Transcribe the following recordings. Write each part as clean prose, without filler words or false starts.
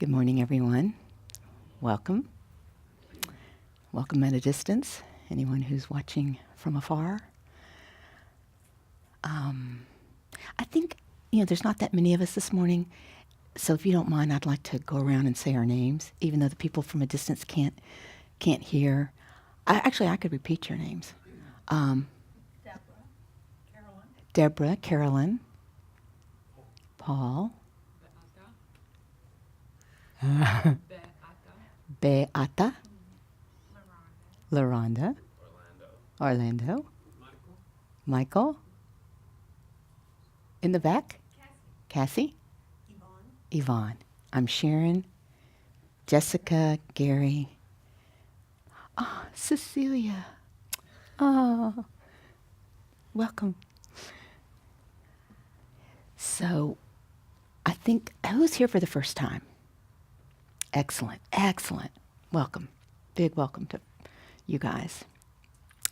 Good morning, everyone. Welcome. Welcome at a distance, anyone who's watching from afar. I think, there's not that many of us this morning, so if you don't mind, I'd like to go around and say our names, even though the people from a distance can't hear. I could repeat your names. Um, Deborah, Carolyn, Paul, Beata, LaRonda, Orlando, Michael, in the back, Cassie, Yvonne. I'm Sharon, Jessica, Gary. Oh, Cecilia. Oh, welcome. So, I think, who's here for the first time? Excellent, excellent. Welcome. Big welcome to you guys.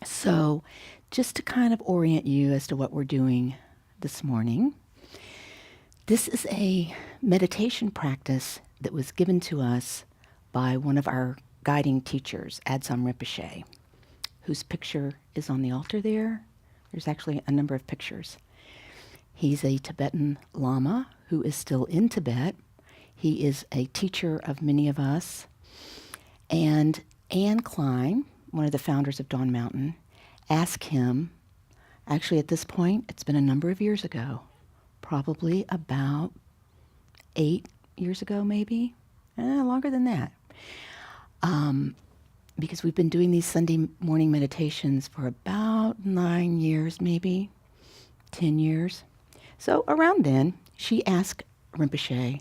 So, just to kind of orient you as to what we're doing this morning, this is a meditation practice that was given to us by one of our guiding teachers, Adzam Rinpoche, whose picture is on the altar there. There's actually a number of pictures. He's a Tibetan Lama who is still in Tibet. He is a teacher of many of us. And Anne Klein, one of the founders of Dawn Mountain, asked him, actually at this point, it's been a number of years ago, probably about 8 years ago maybe, longer than that. Because we've been doing these Sunday morning meditations for about 9 years, maybe 10 years. So around then, she asked Rinpoche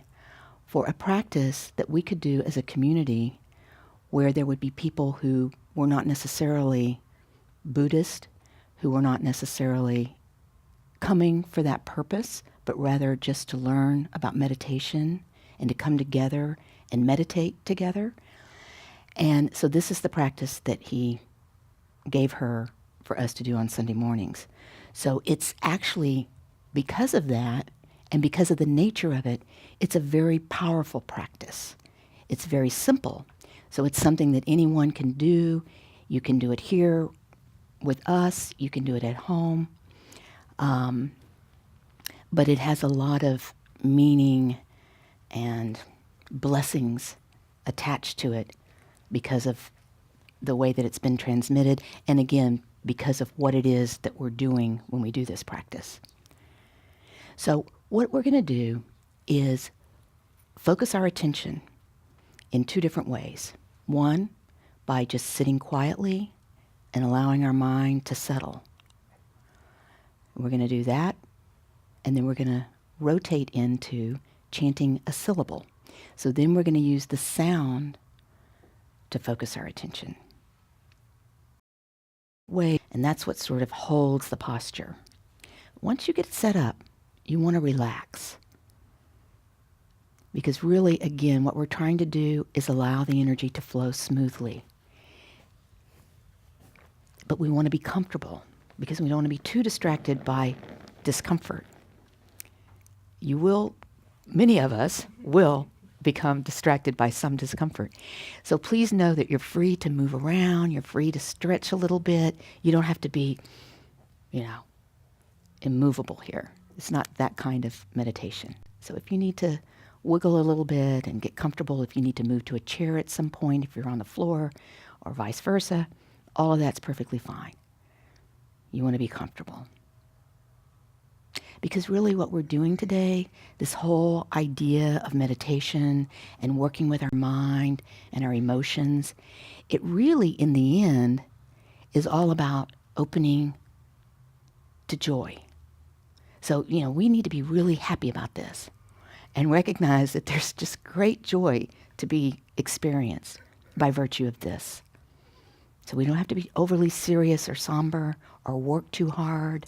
for a practice that we could do as a community where there would be people who were not necessarily Buddhist, who were not necessarily coming for that purpose, but rather just to learn about meditation and to come together and meditate together. And so this is the practice that he gave her for us to do on Sunday mornings. So it's actually, because of that, and because of the nature of it, it's a very powerful practice. It's very simple. So it's something that anyone can do. You can do it here with us. You can do it at home. But it has a lot of meaning and blessings attached to it because of the way that it's been transmitted, and again, because of what it is that we're doing when we do this practice. So what we're going to do is focus our attention in 2 different ways. One, by just sitting quietly and allowing our mind to settle. We're going to do that, and then we're going to rotate into chanting a syllable. So then we're going to use the sound to focus our attention. And that's what sort of holds the posture. Once you get set up, you want to relax. Because really, again, what we're trying to do is allow the energy to flow smoothly. But we want to be comfortable because we don't want to be too distracted by discomfort. Many of us will become distracted by some discomfort. So please know that you're free to move around, you're free to stretch a little bit. You don't have to be, immovable here. It's not that kind of meditation. So if you need to wiggle a little bit and get comfortable, if you need to move to a chair at some point, if you're on the floor, or vice versa, all of that's perfectly fine. You want to be comfortable. Because really what we're doing today, this whole idea of meditation and working with our mind and our emotions, it really, in the end, is all about opening to joy. So, we need to be really happy about this and recognize that there's just great joy to be experienced by virtue of this. So we don't have to be overly serious or somber or work too hard.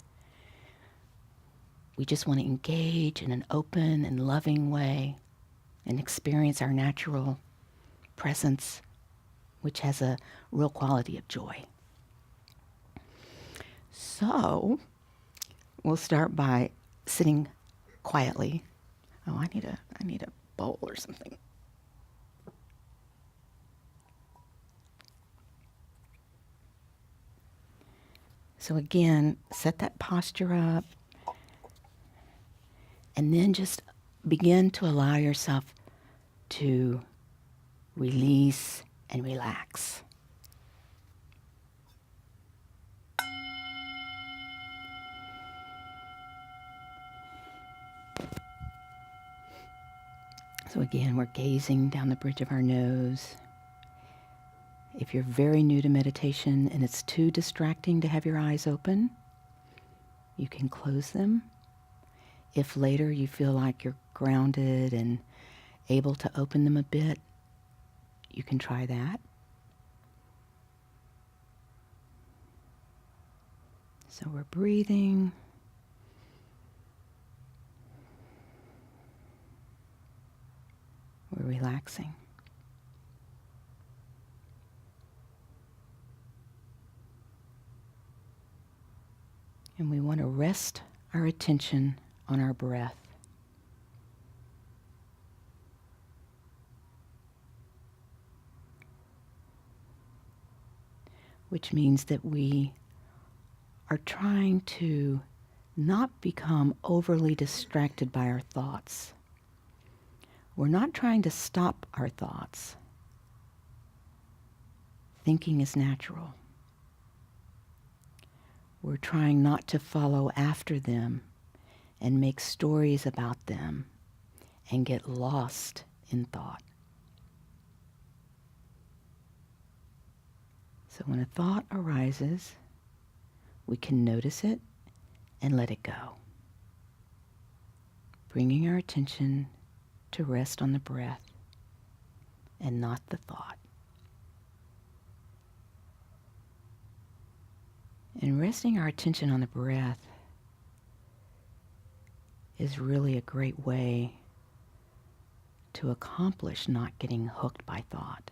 We just want to engage in an open and loving way and experience our natural presence, which has a real quality of joy. So we'll start by sitting quietly. Oh, I need a bowl or something. So again, set that posture up and then just begin to allow yourself to release and relax. So again, we're gazing down the bridge of our nose. If you're very new to meditation and it's too distracting to have your eyes open, you can close them. If later you feel like you're grounded and able to open them a bit, you can try that. So we're breathing. We're relaxing. And we want to rest our attention on our breath. Which means that we are trying to not become overly distracted by our thoughts. We're not trying to stop our thoughts. Thinking is natural. We're trying not to follow after them and make stories about them and get lost in thought. So when a thought arises, we can notice it and let it go, bringing our attention to rest on the breath and not the thought. And resting our attention on the breath is really a great way to accomplish not getting hooked by thought,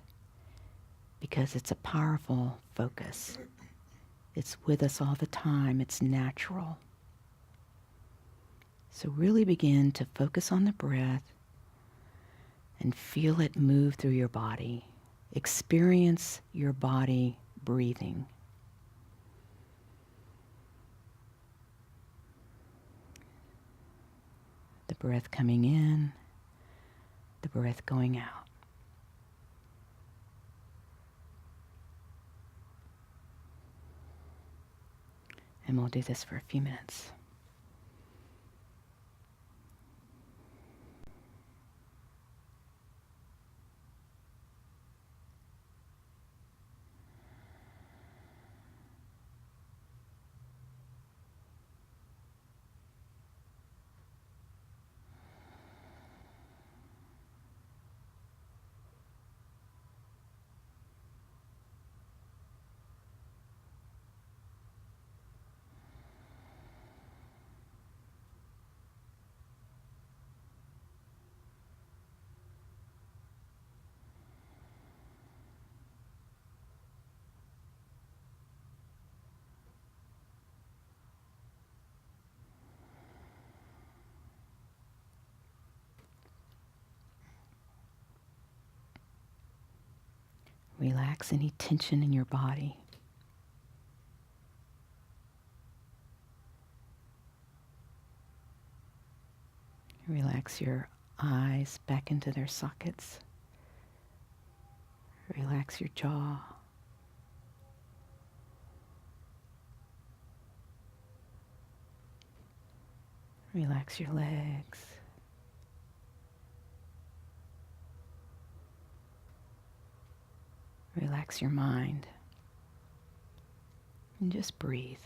because it's a powerful focus. It's with us all the time. It's natural. So really begin to focus on the breath and feel it move through your body. Experience your body breathing. The breath coming in, the breath going out. And we'll do this for a few minutes. Relax any tension in your body. Relax your eyes back into their sockets. Relax your jaw. Relax your legs. Relax your mind. And just breathe.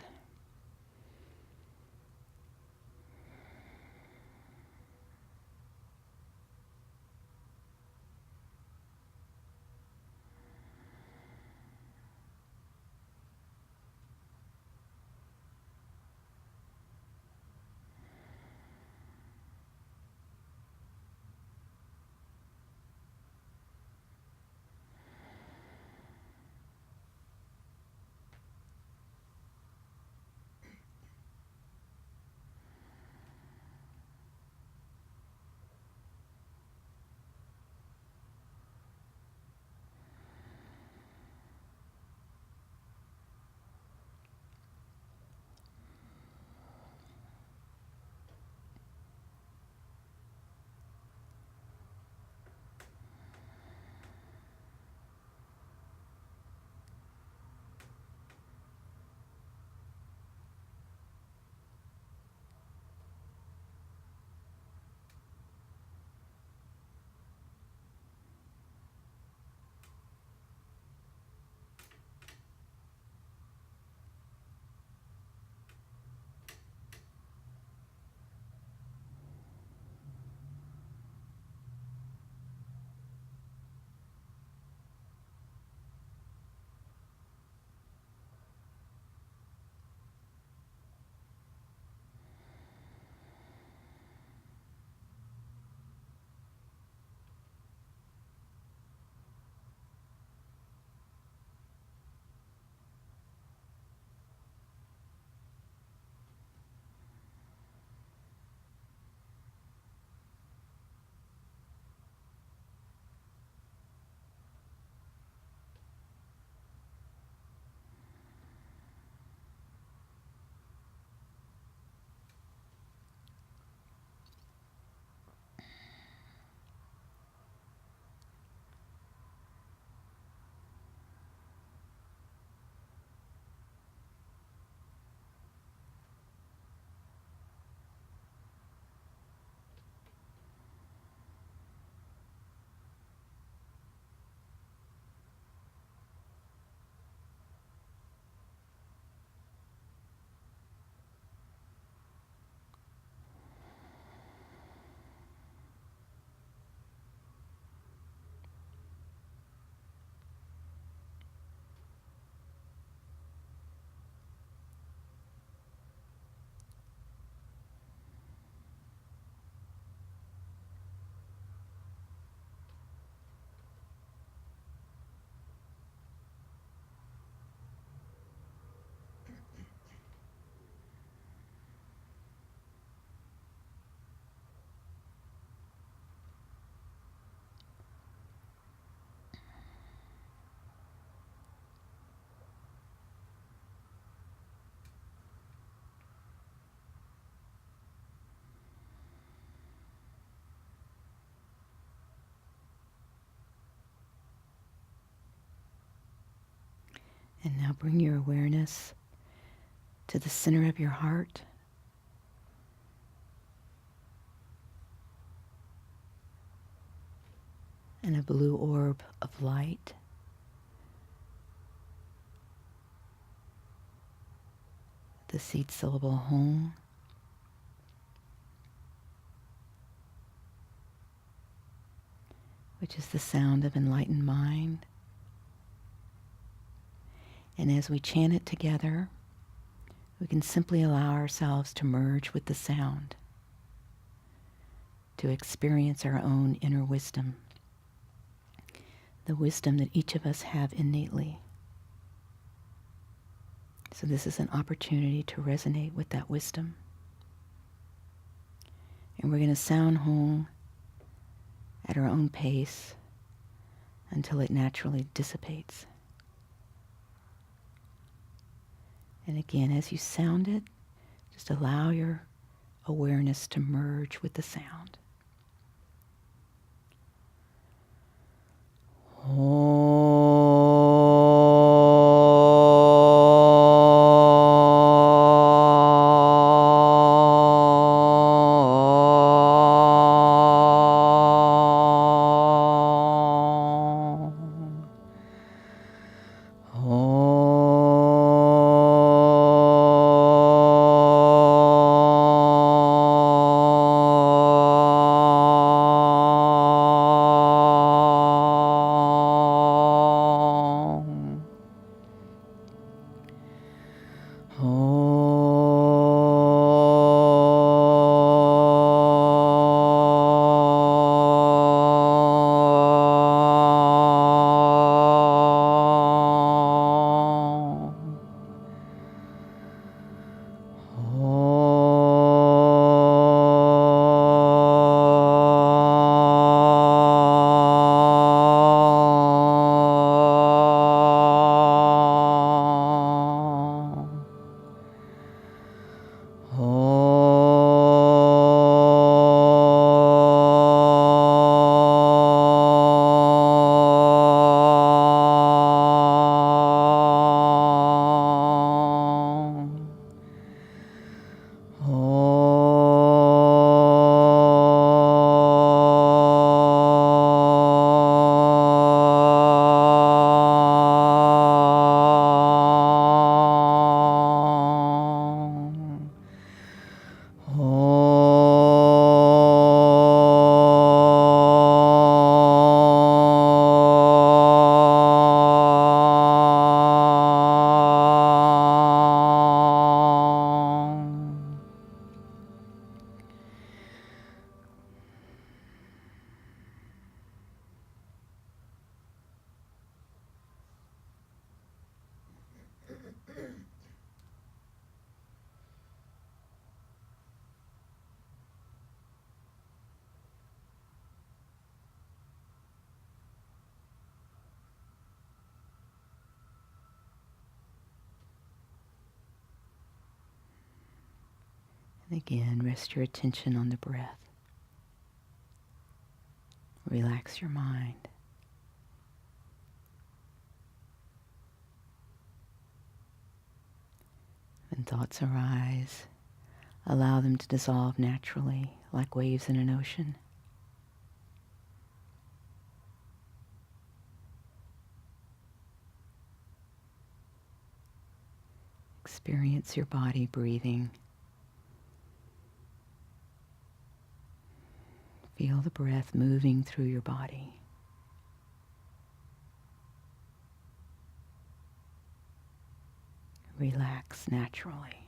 And now bring your awareness to the center of your heart. And a blue orb of light. The seed syllable home. Which is the sound of enlightened mind. And as we chant it together, we can simply allow ourselves to merge with the sound, to experience our own inner wisdom, the wisdom that each of us have innately. So this is an opportunity to resonate with that wisdom. And we're going to sound home at our own pace until it naturally dissipates. And again, as you sound it, just allow your awareness to merge with the sound. And again, rest your attention on the breath. Relax your mind. When thoughts arise, allow them to dissolve naturally like waves in an ocean. Experience your body breathing. Feel the breath moving through your body. Relax naturally.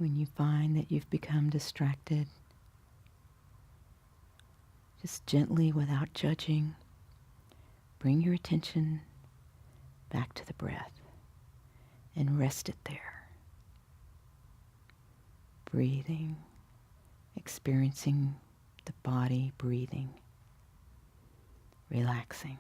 when you find that you've become distracted, just gently, without judging, bring your attention back to the breath and rest it there. Breathing, experiencing the body breathing, relaxing.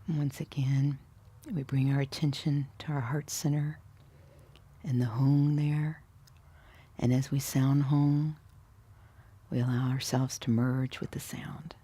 Once again, we bring our attention to our heart center and the hung there. And as we sound hung, we allow ourselves to merge with the sound.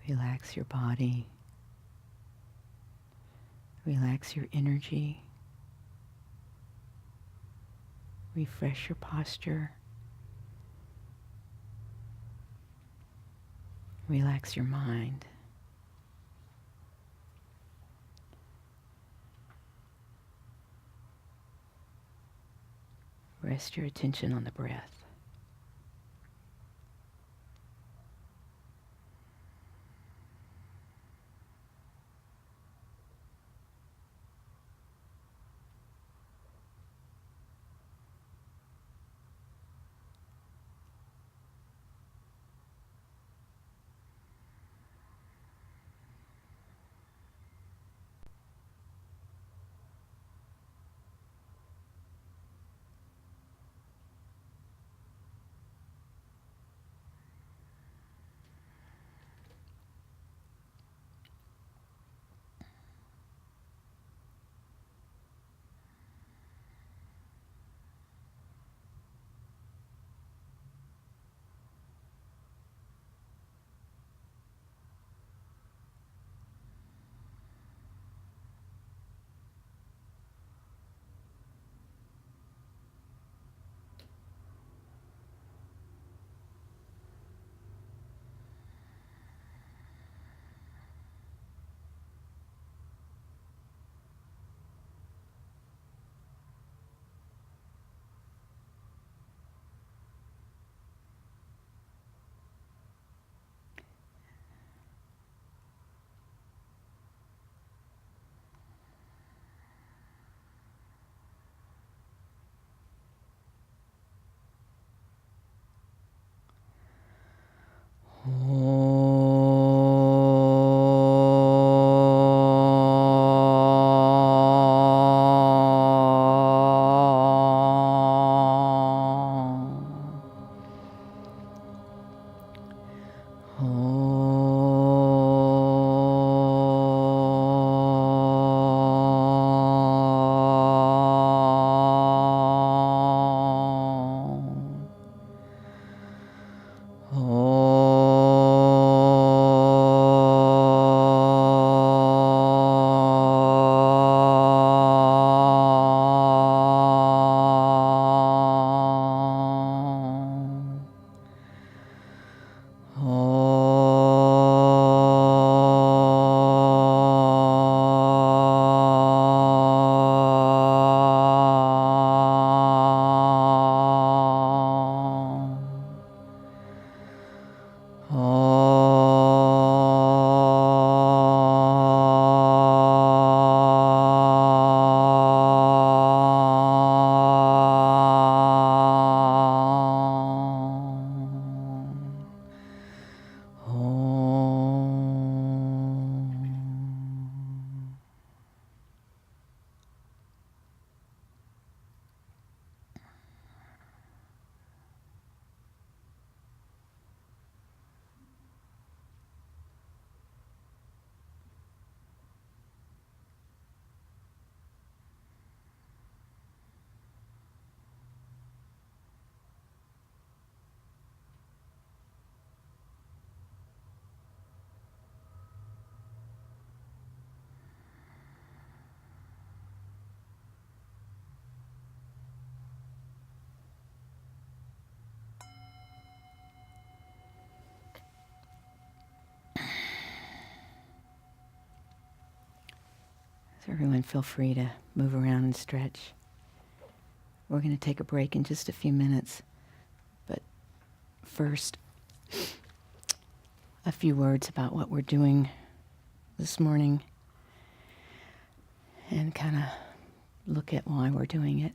Relax your body. Relax your energy. Refresh your posture. Relax your mind. Rest your attention on the breath. So everyone feel free to move around and stretch. We're going to take a break in just a few minutes. But first, a few words about what we're doing this morning and kind of look at why we're doing it.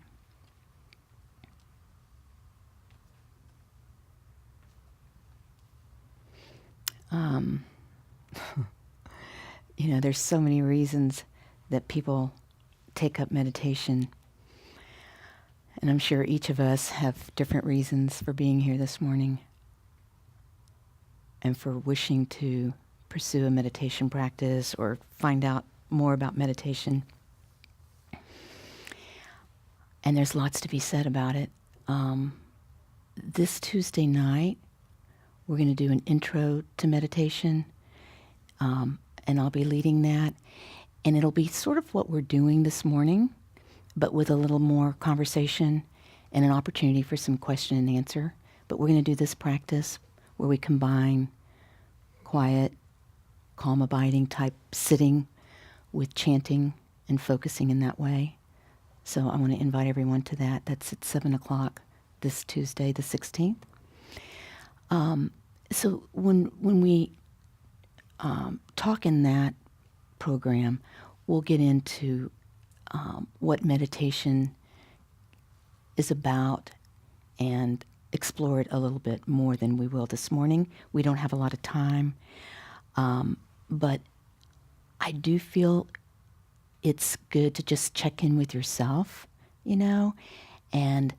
There's so many reasons that people take up meditation. And I'm sure each of us have different reasons for being here this morning and for wishing to pursue a meditation practice or find out more about meditation. And there's lots to be said about it. This Tuesday night, we're going to do an intro to meditation. and I'll be leading that. And it'll be sort of what we're doing this morning, but with a little more conversation and an opportunity for some question and answer. But we're going to do this practice where we combine quiet, calm, abiding type sitting with chanting and focusing in that way. So I want to invite everyone to that. That's at 7 o'clock this Tuesday, the 16th. So when we talk in that program, we'll get into what meditation is about and explore it a little bit more than we will this morning. We don't have a lot of time, but I do feel it's good to just check in with yourself, and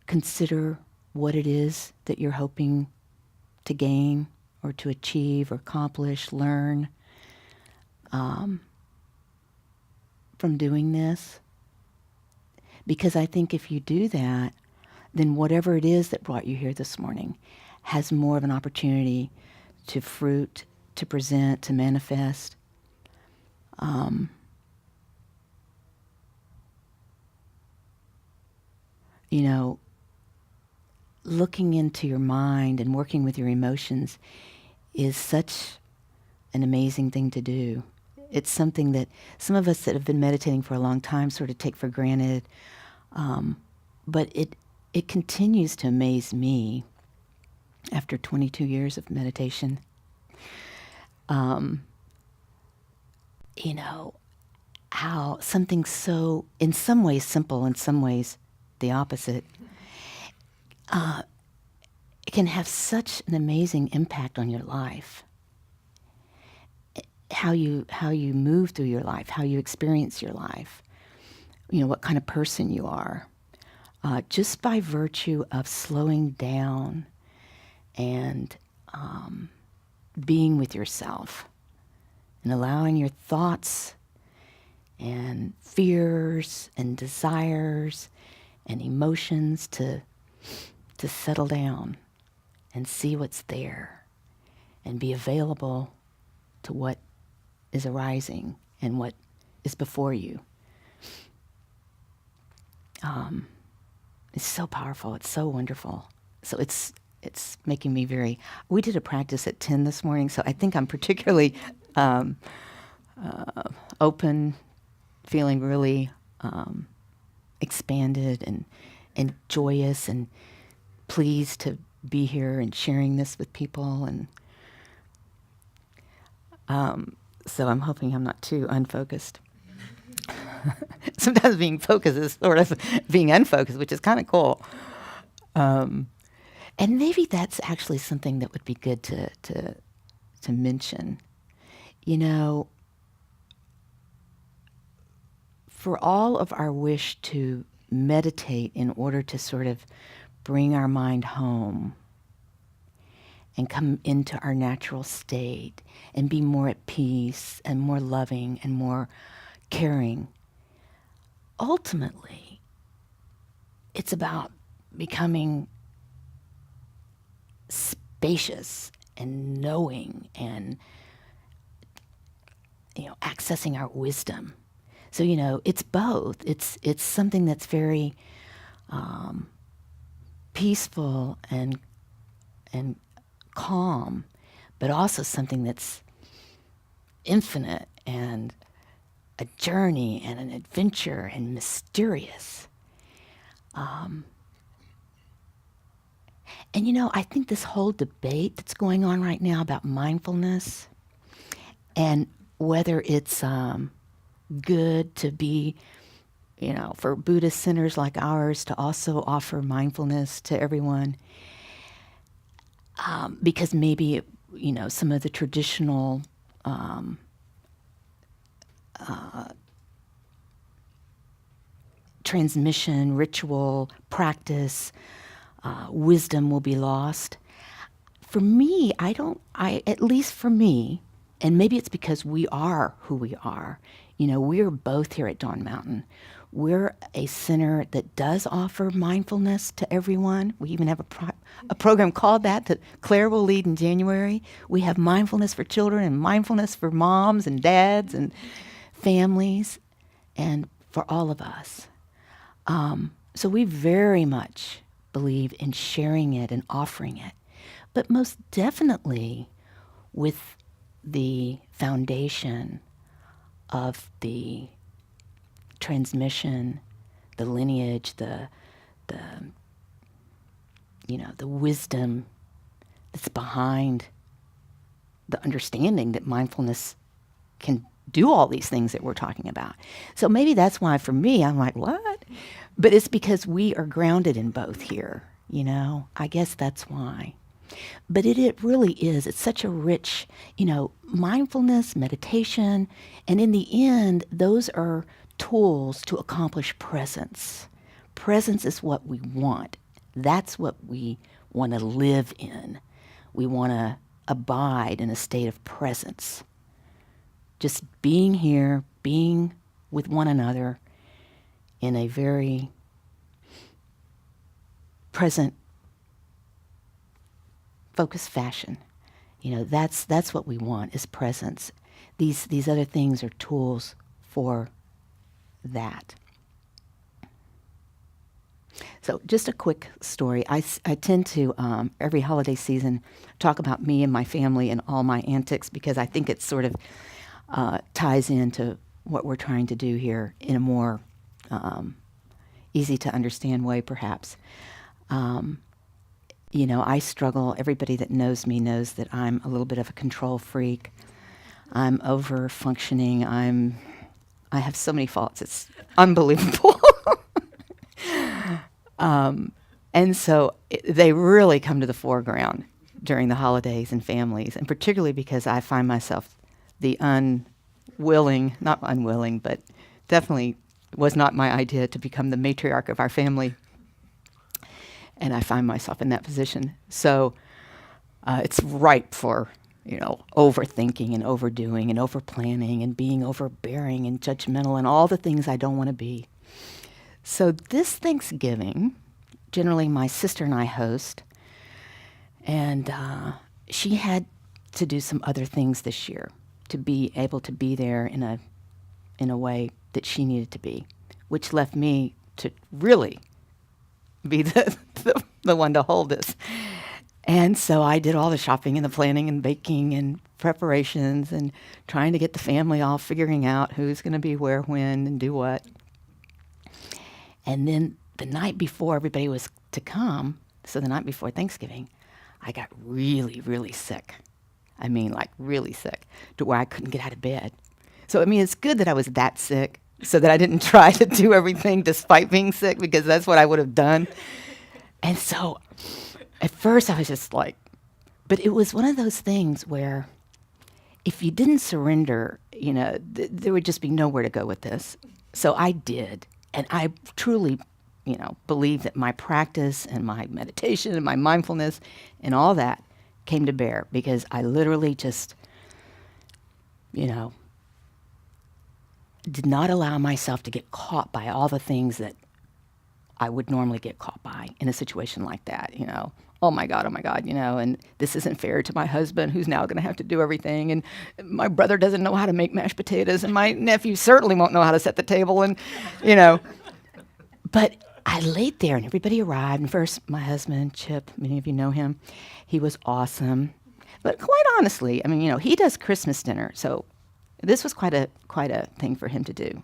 consider what it is that you're hoping to gain or to achieve or accomplish, learn from doing this. Because I think if you do that, then whatever it is that brought you here this morning has more of an opportunity to fruit, to present, to manifest. Looking into your mind and working with your emotions is such an amazing thing to do. It's something that some of us that have been meditating for a long time sort of take for granted, but it continues to amaze me after 22 years of meditation. How something so, in some ways simple, in some ways the opposite, it can have such an amazing impact on your life. How you move through your life, how you experience your life, what kind of person you are, just by virtue of slowing down and being with yourself and allowing your thoughts and fears and desires and emotions to settle down and see what's there and be available to what is arising and what is before you. It's so powerful. It's so wonderful. So it's making me we did a practice at 10 this morning, so I think I'm particularly open, feeling really expanded and joyous and pleased to be here and sharing this with people. And so I'm hoping I'm not too unfocused. Sometimes being focused is sort of being unfocused, which is kind of cool. And maybe that's actually something that would be good to mention. For all of our wish to meditate in order to sort of bring our mind home and come into our natural state and be more at peace and more loving and more caring, ultimately, it's about becoming spacious and knowing and, accessing our wisdom. So, it's both. It's something that's very peaceful and calm, but also something that's infinite and a journey and an adventure and mysterious. And I think this whole debate that's going on right now about mindfulness and whether it's good to be, for Buddhist centers like ours to also offer mindfulness to everyone, because maybe, some of the traditional transmission, ritual, practice, wisdom will be lost. For me, at least for me, And maybe it's because we are who we are. We're both here at Dawn Mountain. We're a center that does offer mindfulness to everyone. We even have a program called that Claire will lead in January. We have mindfulness for children and mindfulness for moms and dads and families and for all of us. So we very much believe in sharing it and offering it, but most definitely with the foundation of the transmission, the lineage, the wisdom that's behind the understanding that mindfulness can do all these things that we're talking about. So maybe that's why for me, I'm like, what? But it's because we are grounded in both here, I guess that's why. But it really is. It's such a rich, mindfulness, meditation, and in the end, those are tools to accomplish presence. Presence is what we want. That's what we want to live in. We want to abide in a state of presence. Just being here, being with one another in a very present, focused fashion. That's what we want, is presence. These other things are tools for that. So just a quick story. I tend to, every holiday season, talk about me and my family and all my antics, because I think it sort of ties into what we're trying to do here in a more easy to understand way, perhaps. I struggle. Everybody that knows me knows that I'm a little bit of a control freak. I'm over functioning. I have so many faults. It's unbelievable. And so they really come to the foreground during the holidays and families, and particularly because I find myself not unwilling, but definitely was not my idea to become the matriarch of our family. And I find myself in that position. So it's ripe for, overthinking and overdoing and overplanning and being overbearing and judgmental and all the things I don't want to be. So this Thanksgiving, generally my sister and I host, and she had to do some other things this year to be able to be there in a way that she needed to be, which left me to really be the one to hold this. And so I did all the shopping and the planning and baking and preparations and trying to get the family all figuring out who's going to be where, when, and do what. And then the night before everybody was to come, so the night before Thanksgiving, I got really, really sick. I mean, like really sick, to where I couldn't get out of bed. So, it's good that I was that sick so that I didn't try to do everything despite being sick, because that's what I would have done. And so at first I was just like, but it was one of those things where if you didn't surrender, there would just be nowhere to go with this. So I did. And I truly, believe that my practice and my meditation and my mindfulness and all that came to bear, because I literally just, did not allow myself to get caught by all the things that I would normally get caught by in a situation like that, Oh my God, and this isn't fair to my husband, who's now going to have to do everything, and my brother doesn't know how to make mashed potatoes, and my nephew certainly won't know how to set the table, and, But I laid there, and everybody arrived, and first my husband, Chip, many of you know him, he was awesome. But quite honestly, he does Christmas dinner, so this was quite a thing for him to do.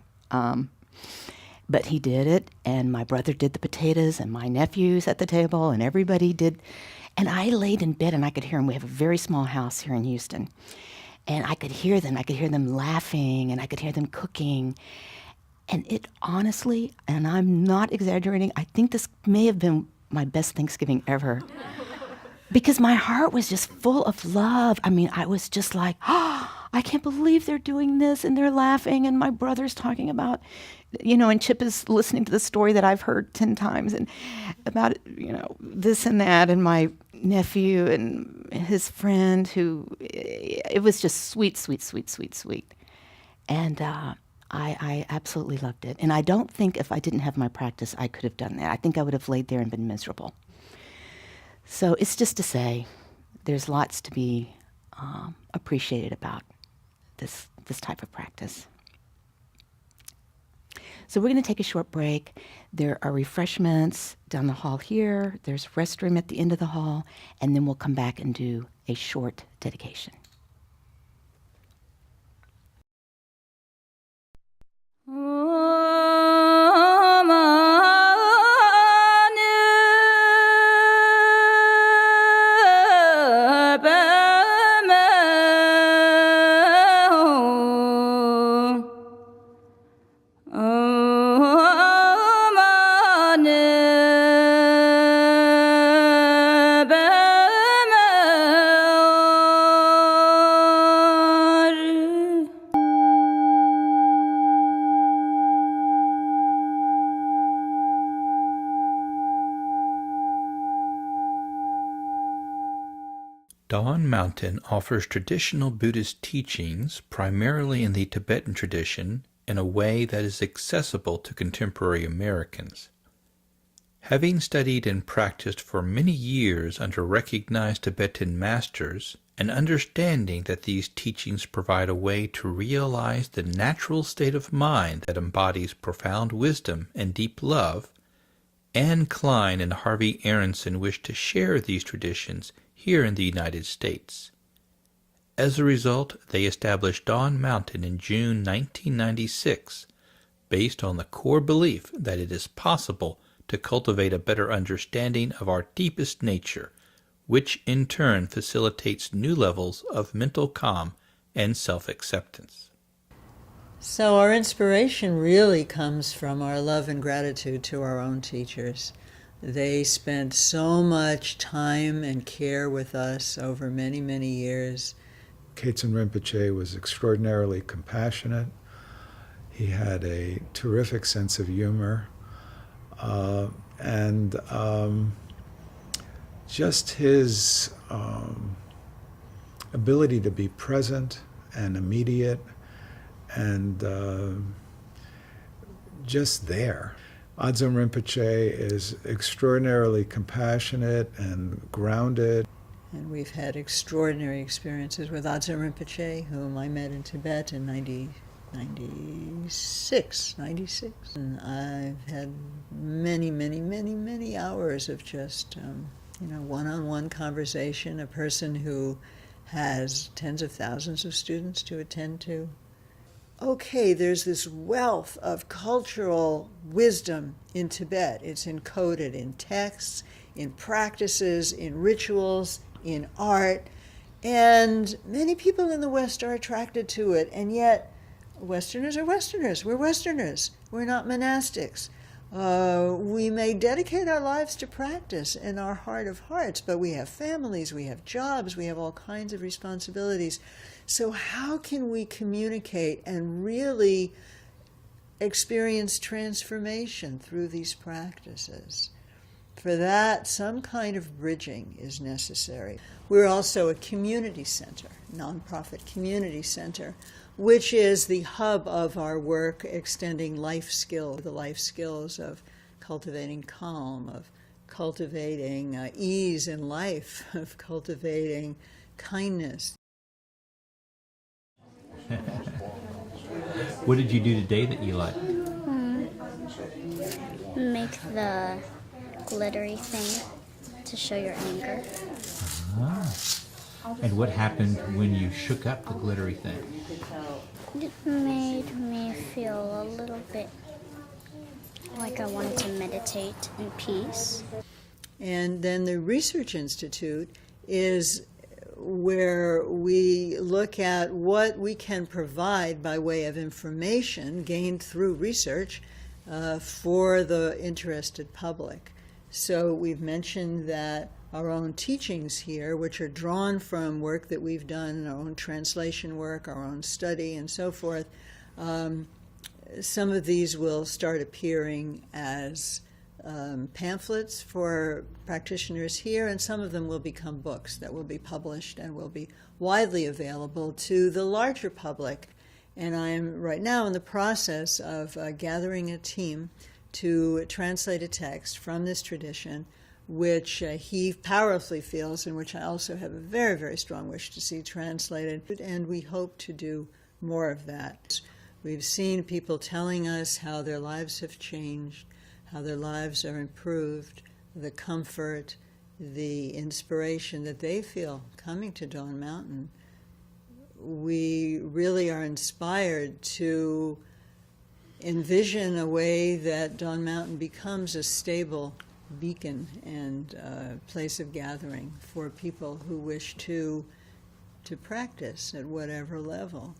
But he did it, and my brother did the potatoes, and my nephews at the table, and everybody did. And I laid in bed, and I could hear them. We have a very small house here in Houston. And I could hear them. I could hear them laughing, and I could hear them cooking. And it honestly, and I'm not exaggerating, I think this may have been my best Thanksgiving ever. Because my heart was just full of love. I was just like, I can't believe they're doing this, and they're laughing, and my brother's talking about, and Chip is listening to the story that I've heard 10 times and about, this and that, and my nephew and his friend who, it was just sweet, sweet, sweet, sweet, sweet. And I absolutely loved it. And I don't think if I didn't have my practice, I could have done that. I think I would have laid there and been miserable. So it's just to say there's lots to be appreciated about this type of practice. So we're going to take a short break. There are refreshments down the hall here. There's restroom at the end of the hall. And then we'll come back and do a short dedication. Dawn Mountain offers traditional Buddhist teachings primarily in the Tibetan tradition in a way that is accessible to contemporary Americans. Having studied and practiced for many years under recognized Tibetan masters, and understanding that these teachings provide a way to realize the natural state of mind that embodies profound wisdom and deep love, Anne Klein and Harvey Aronson wished to share these traditions here in the United States. As a result, they established Dawn Mountain in June 1996, based on the core belief that it is possible to cultivate a better understanding of our deepest nature, which in turn facilitates new levels of mental calm and self-acceptance. So our inspiration really comes from our love and gratitude to our own teachers. They spent so much time and care with us over many, many years. Kaizen Rinpoche was extraordinarily compassionate. He had a terrific sense of humor, and just his ability to be present and immediate and just there. Adzon Rinpoche is extraordinarily compassionate and grounded. And we've had extraordinary experiences with Adzon Rinpoche, whom I met in Tibet in 96. And I've had many, many, many, many hours of just, one-on-one conversation, a person who has tens of thousands of students to attend to. Okay, there's this wealth of cultural wisdom in Tibet. It's encoded in texts, in practices, in rituals, in art, and many people in the West are attracted to it, and yet Westerners are Westerners. We're Westerners. We're not monastics. We may dedicate our lives to practice in our heart of hearts, but we have families, we have jobs, we have all kinds of responsibilities. So how can we communicate and really experience transformation through these practices? For that, some kind of bridging is necessary. We're also a community center, nonprofit community center, which is the hub of our work extending life skills, the life skills of cultivating calm, of cultivating ease in life, of cultivating kindness. What did you do today that you liked? Make the glittery thing to show your anger. And what happened when you shook up the glittery thing? It made me feel a little bit like I wanted to meditate in peace. And then the Research Institute is where we look at what we can provide by way of information gained through research for the interested public. So we've mentioned that our own teachings here, which are drawn from work that we've done, our own translation work, our own study, and so forth. Some of these will start appearing as pamphlets for practitioners here, and some of them will become books that will be published and will be widely available to the larger public. And I'm right now in the process of gathering a team to translate a text from this tradition, which he powerfully feels, and which I also have a very, very strong wish to see translated. And we hope to do more of that. We've seen people telling us how their lives have changed, how their lives are improved, the comfort, the inspiration that they feel coming to Dawn Mountain. We really are inspired to envision a way that Dawn Mountain becomes a stable beacon and place of gathering for people who wish to practice at whatever level.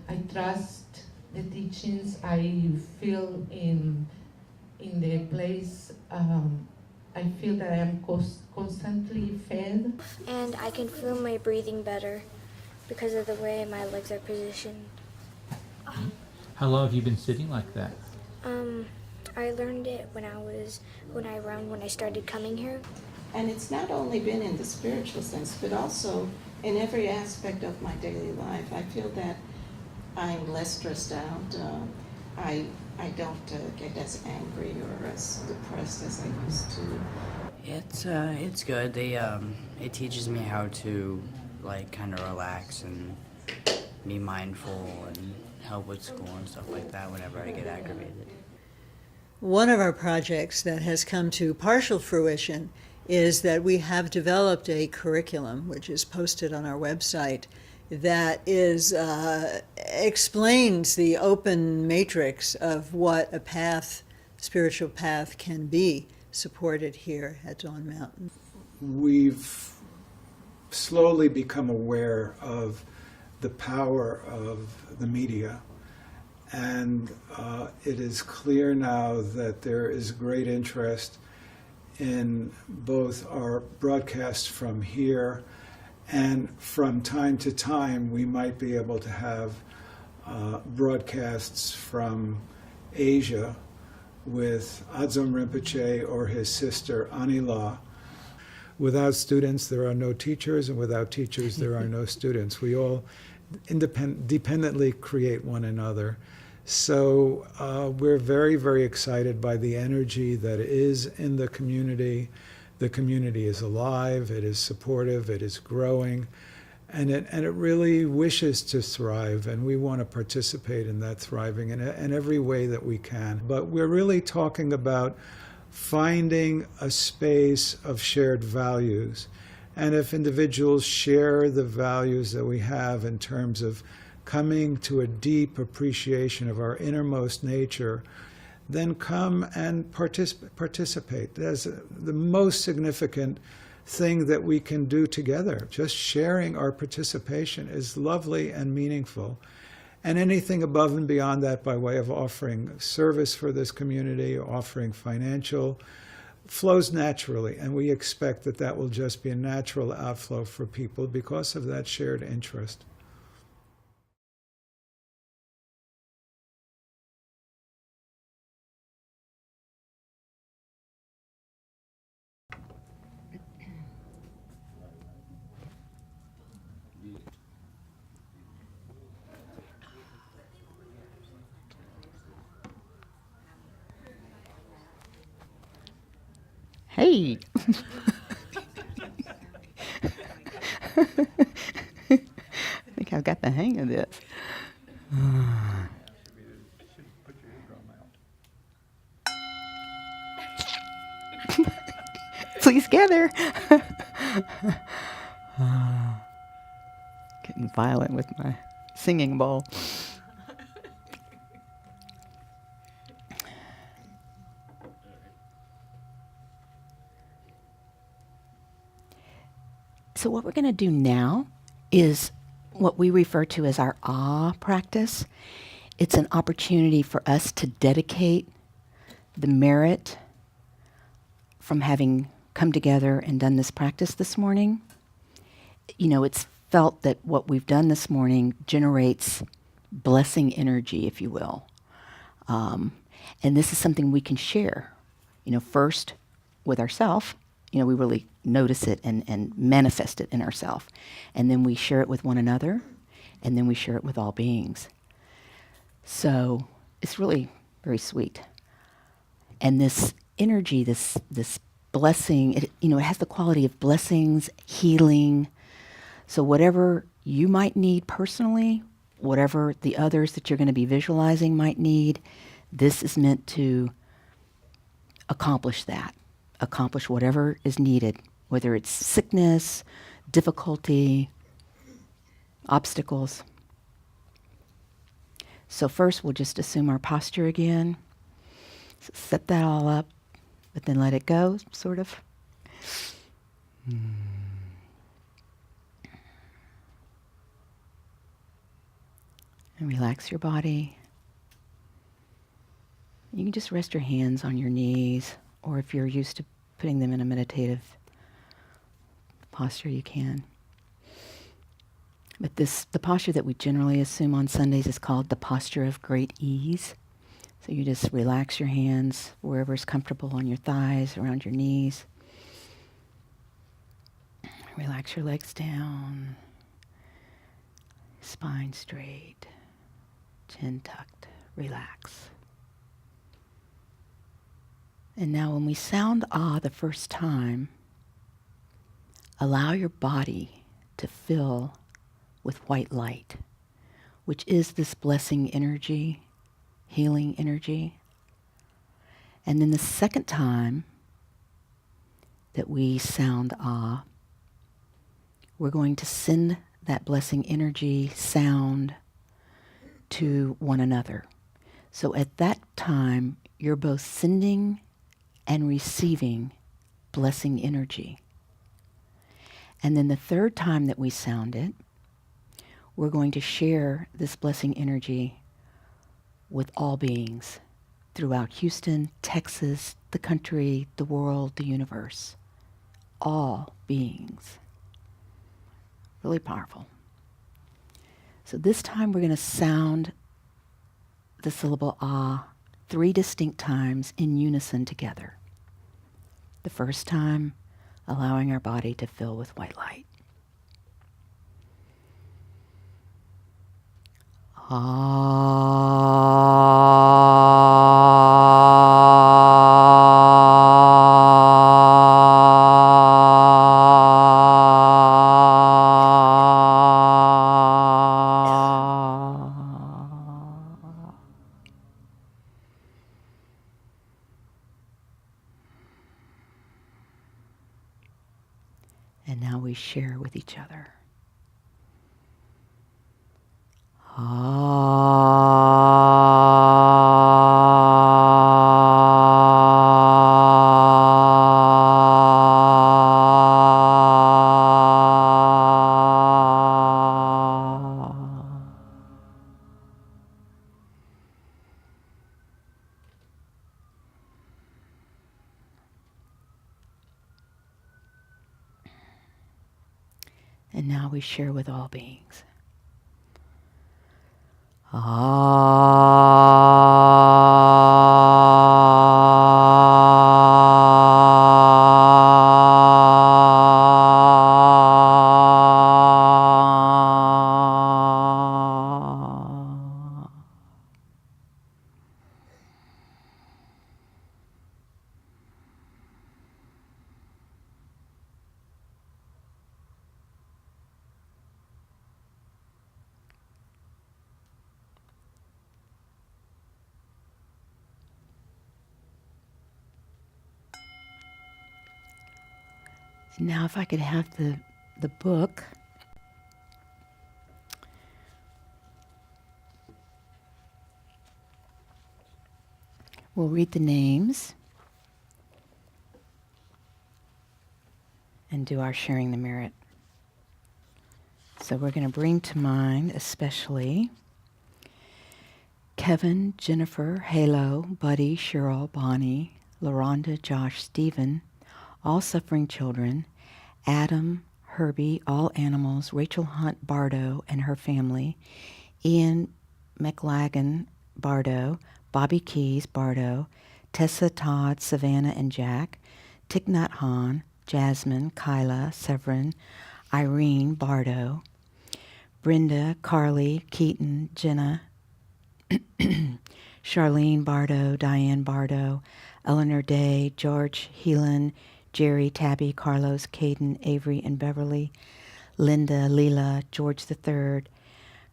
I trust the teachings. I feel in the place. I feel that I am constantly fed. And I can feel my breathing better because of the way my legs are positioned. How long have you been sitting like that? I learned it when I started coming here. And it's not only been in the spiritual sense, but also in every aspect of my daily life. I feel that I'm less stressed out. I don't get as angry or as depressed as I used to. It's good. It teaches me how to kind of relax and be mindful and help with school and stuff like that whenever I get aggravated. One of our projects that has come to partial fruition is that we have developed a curriculum, which is posted on our website, that explains the open matrix of what a spiritual path can be supported here at Dawn Mountain. We've slowly become aware of the power of the media, and it is clear now that there is great interest in both our broadcasts from here, and from time to time we might be able to have broadcasts from Asia with Adzom Rinpoche or his sister Anila. Without students there are no teachers, and without teachers there are no students. We all dependently create one another. So we're very, very excited by the energy that is in the community. The community is alive, it is supportive, it is growing, and it really wishes to thrive, and we want to participate in that thriving in every way that we can. But we're really talking about finding a space of shared values. And if individuals share the values that we have in terms of coming to a deep appreciation of our innermost nature, then come and participate. That's the most significant thing that we can do together. Just sharing our participation is lovely and meaningful. And anything above and beyond that by way of offering service for this community, offering financial, flows naturally. And we expect that that will just be a natural outflow for people because of that shared interest. Hey. I think I've got the hang of this. Please gather. Getting violent with my singing bowl. So what we're going to do now is what we refer to as our Ah practice. It's an opportunity for us to dedicate the merit from having come together and done this practice this morning, it's felt that what we've done this morning generates blessing energy, if you will. And this is something we can share, first with ourselves. We really notice it and manifest it in ourselves. And then we share it with one another, and then we share it with all beings. So it's really very sweet. And this energy, this blessing, it has the quality of blessings, healing. So whatever you might need personally, whatever the others that you're going to be visualizing might need, this is meant to accomplish that. Accomplish whatever is needed, whether it's sickness, difficulty, obstacles. So first we'll just assume our posture again. So set that all up, but then let it go, sort of. And relax your body. You can just rest your hands on your knees, or if you're used to putting them in a meditative posture, you can. But the posture that we generally assume on Sundays is called the posture of great ease. So you just relax your hands wherever is comfortable, on your thighs, around your knees. Relax your legs down, spine straight, chin tucked, relax. And now when we sound ah the first time, allow your body to fill with white light, which is this blessing energy, healing energy. And then the second time that we sound ah, we're going to send that blessing energy sound to one another. So at that time, you're both sending and receiving blessing energy. And then the third time that we sound it, we're going to share this blessing energy with all beings throughout Houston, Texas, the country, the world, the universe. All beings. Really powerful. So this time we're going to sound the syllable ah 3 distinct times in unison together. The first time, allowing our body to fill with white light. And now we share with each other. And now we share with all beings. Now if I could have the book. We'll read the names and do our sharing the merit. So we're going to bring to mind especially Kevin, Jennifer, Halo, Buddy, Cheryl, Bonnie, LaRonda, Josh, Stephen, All Suffering Children, Adam, Herbie, All Animals, Rachel Hunt Bardo and her family, Ian McLagan Bardo, Bobby Keys Bardo, Tessa, Todd, Savannah, and Jack, Thich Nhat Hanh, Jasmine, Kyla, Severin, Irene Bardo, Brenda, Carly, Keaton, Jenna, Charlene Bardo, Diane Bardo, Eleanor Day, George Heelan, Jerry, Tabby, Carlos, Caden, Avery, and Beverly, Linda, Leela, George III,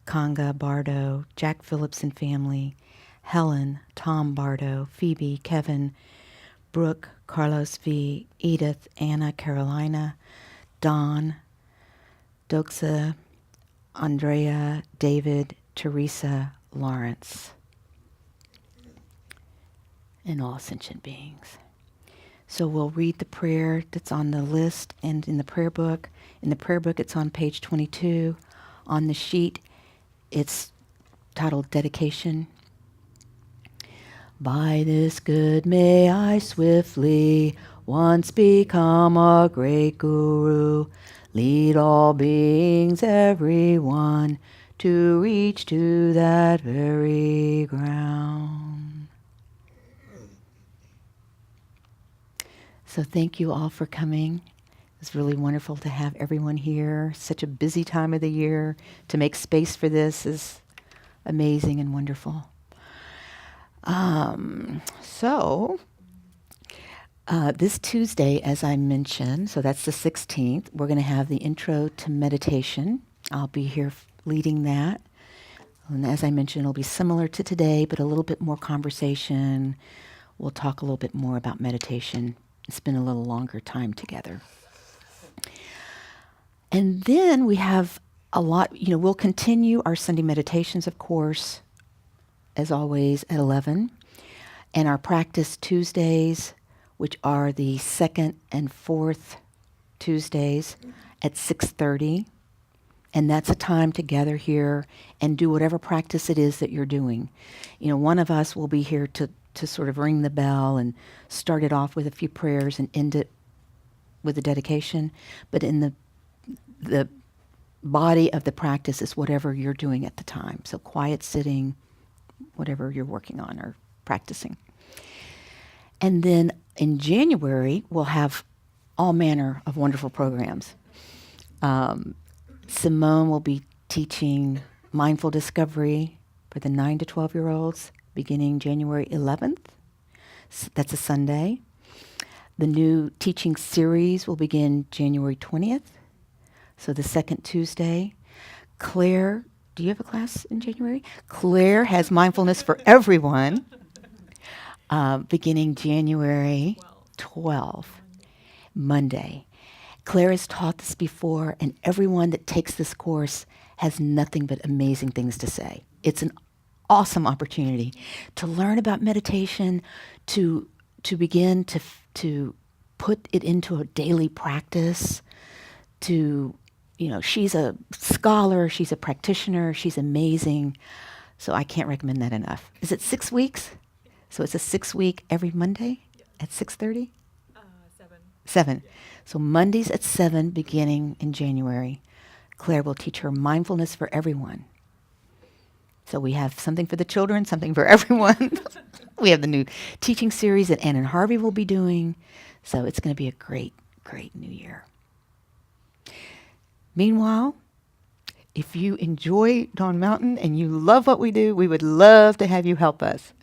Conga Bardo, Jack Phillips and family, Helen, Tom Bardo, Phoebe, Kevin, Brooke, Carlos V, Edith, Anna, Carolina, Don, Doxa, Andrea, David, Teresa, Lawrence, and all sentient beings. So we'll read the prayer that's on the list and in the prayer book. In the prayer book, it's on page 22. On the sheet, it's titled Dedication. By this good may I swiftly once become a great guru, lead all beings, everyone, to reach to that very ground. So thank you all for coming. It's really wonderful to have everyone here. Such a busy time of the year. To make space for this is amazing and wonderful. This Tuesday, as I mentioned, so that's the 16th, we're going to have the intro to meditation. I'll be here leading that. And as I mentioned, it'll be similar to today, but a little bit more conversation. We'll talk a little bit more about meditation. Spend a little longer time together. And then we have a lot, we'll continue our Sunday meditations, of course, as always, at 11. And our practice Tuesdays, which are the second and fourth Tuesdays at 6:30. And that's a time to gather here and do whatever practice it is that you're doing. One of us will be here to sort of ring the bell and start it off with a few prayers and end it with a dedication. But in the body of the practice is whatever you're doing at the time. So quiet sitting, whatever you're working on or practicing. And then in January, we'll have all manner of wonderful programs. Simone will be teaching mindful discovery for the 9 to 12-year-olds beginning January 11th. So that's a Sunday. The new teaching series will begin January 20th, so the second Tuesday. Claire, do you have a class in January? Claire has mindfulness for everyone beginning January 12th, Monday. Claire has taught this before, and everyone that takes this course has nothing but amazing things to say. It's an awesome opportunity to learn about meditation, to begin to put it into a daily practice, she's a scholar, she's a practitioner, she's amazing. So I can't recommend that enough. Is it 6 weeks? So it's a 6-week every Monday at 6:30? 7. So Mondays at 7 beginning in January. Claire will teach her mindfulness for everyone. So we have something for the children, something for everyone. We have the new teaching series that Ann and Harvey will be doing. So it's going to be a great, great new year. Meanwhile, if you enjoy Dawn Mountain and you love what we do, we would love to have you help us.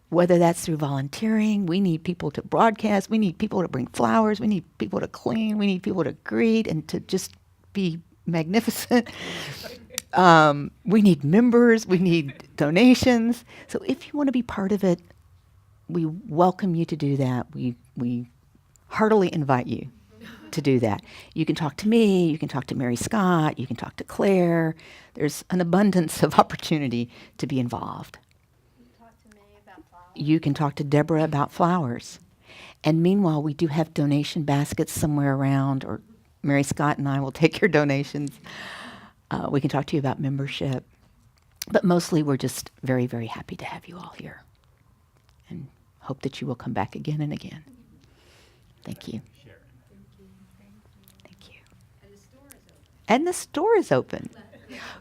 Whether that's through volunteering, we need people to broadcast, we need people to bring flowers, we need people to clean, we need people to greet and to just be magnificent. We need members, we need donations. So if you want to be part of it, we welcome you to do that. We heartily invite you to do that. You can talk to me, you can talk to Mary Scott, you can talk to Claire. There's an abundance of opportunity to be involved. You can talk to Deborah about flowers. And meanwhile, we do have donation baskets somewhere around, or Mary Scott and I will take your donations. We can talk to you about membership. But mostly, we're just very, very happy to have you all here. And hope that you will come back again and again. Thank you. Sharon. And the store is open.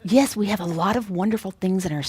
Yes, we have a lot of wonderful things in our